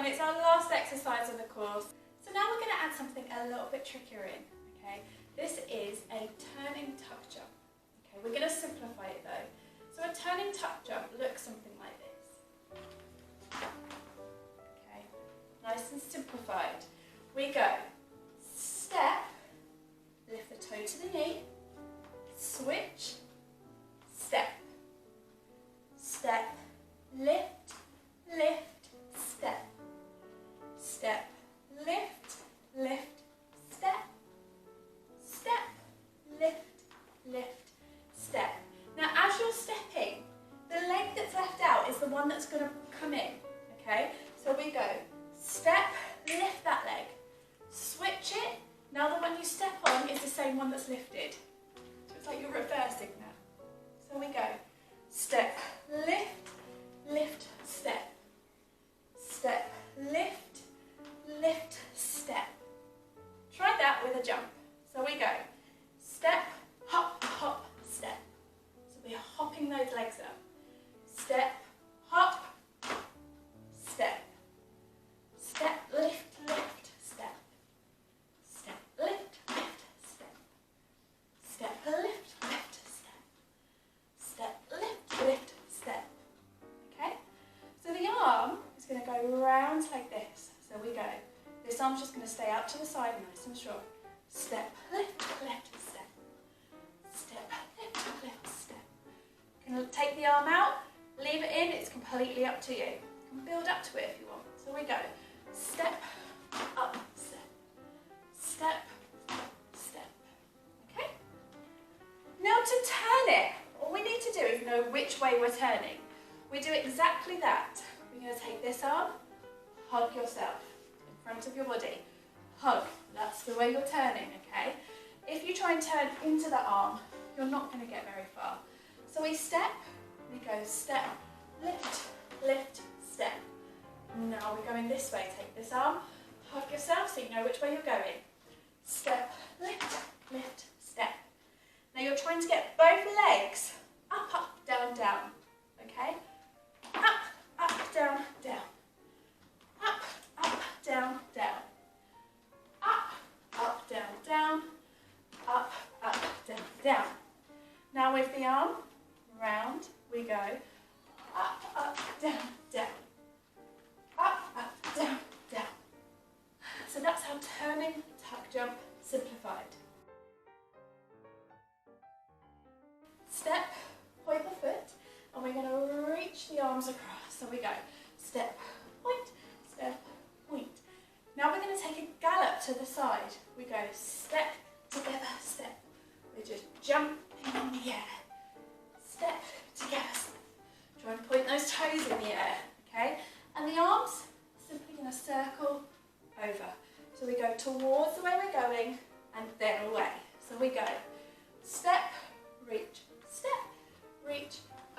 and it's our last exercise of the course. So now we're going to add something a little bit trickier in, okay? This is a turning tuck jump. Okay, we're going to simplify it though. So a turning tuck jump looks something like this. Okay, nice and simplified. We go step, lift the toe to the knee, switch, step, step, lift, lift, step, step, lift, lift, step, step, lift, lift, step. Now as you're stepping, the leg that's left out is the one that's going to come in, okay? So we go step, lift that leg, switch it. Now the one you step on is the same one that's lifted. So it's like you're reversing now. So we go step, lift, lift, step, step, lift, lift, step. Try that with a jump. So we go step, hop, hop, step. So we're hopping those legs up. Step, hop, step. Step, lift, lift, step. Step, lift, lift, step. Step, lift, lift, step. Step, lift, lift, step. Okay? So the arm is going to go round like this. So we go. This arm's just going to stay out to the side, nice and short. Step, lift, lift, step. Step, lift, lift, step. You can take the arm out, leave it in, it's completely up to you. You can build up to it if you want. So we go step, up, step. Step, step. Okay? Now to turn it, all we need to do is know which way we're turning. We do exactly that. We're going to take this arm, hug yourself in front of your body. Hug, that's the way you're turning, okay? If you try and turn into the arm, you're not going to get very far. So we step, we go step, lift, lift, step. Now we're going this way. Take this arm, hug yourself so you know which way you're going. Step, lift, lift, step. Now you're trying to get both legs up, up, down, down. Okay? Up, up, down, down. Up, up, down, down. Up, down, down. Up, down, down. Now with the arm, round, we go up, down, down. Up, down, down. So that's how turning tuck jump simplified. Step, point the foot, and we're going to reach the arms across. So we go step, point. Now we're going to take a gallop to the side. We go step, together, step. We just jump in the air. Step, together, step. Try and point those toes in the air, okay? And the arms, simply going to circle over. So we go towards the way we're going and then away. So we go step, reach,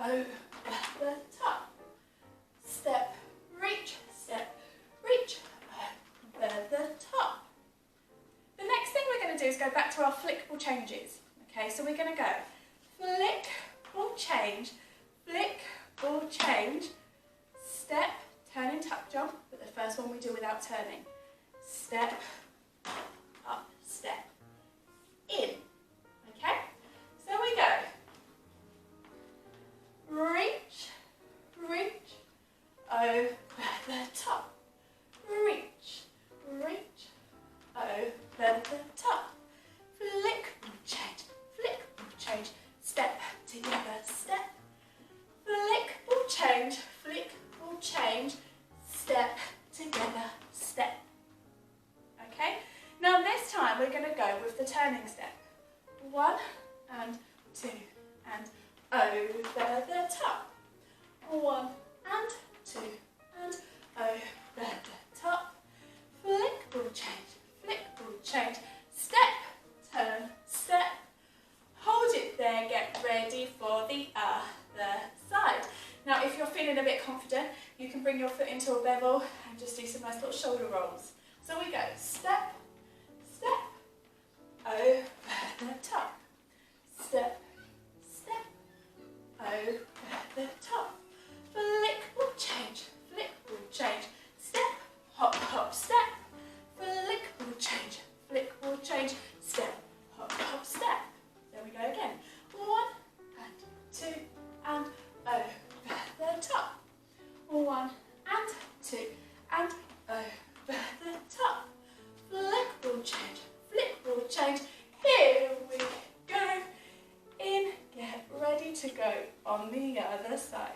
over the top. Step, reach, over the top. The next thing we're going to do is go back to our flickable changes. Okay, so we're going to go flick, ball change, flick, ball change, step, turning tuck jump, but the first one we do without turning. Step, up, step, in. Okay? So we go. Reach, over the top. Reach, over the top. Flick, ball change, step, together, step. Flick, ball change, step, together, step. Okay? Now this time we're going to go with the turning step. 1 and 2 and over the top. 1 and 2 and over the top. Flick, ball change, step, turn, step. Hold it there, get ready for the other side. Now if you're feeling a bit confident, you can bring your foot into a bevel and just do some nice little shoulder rolls. So we go step, over the top. Step, over the top. Flick, ball change, step, to go on the other side.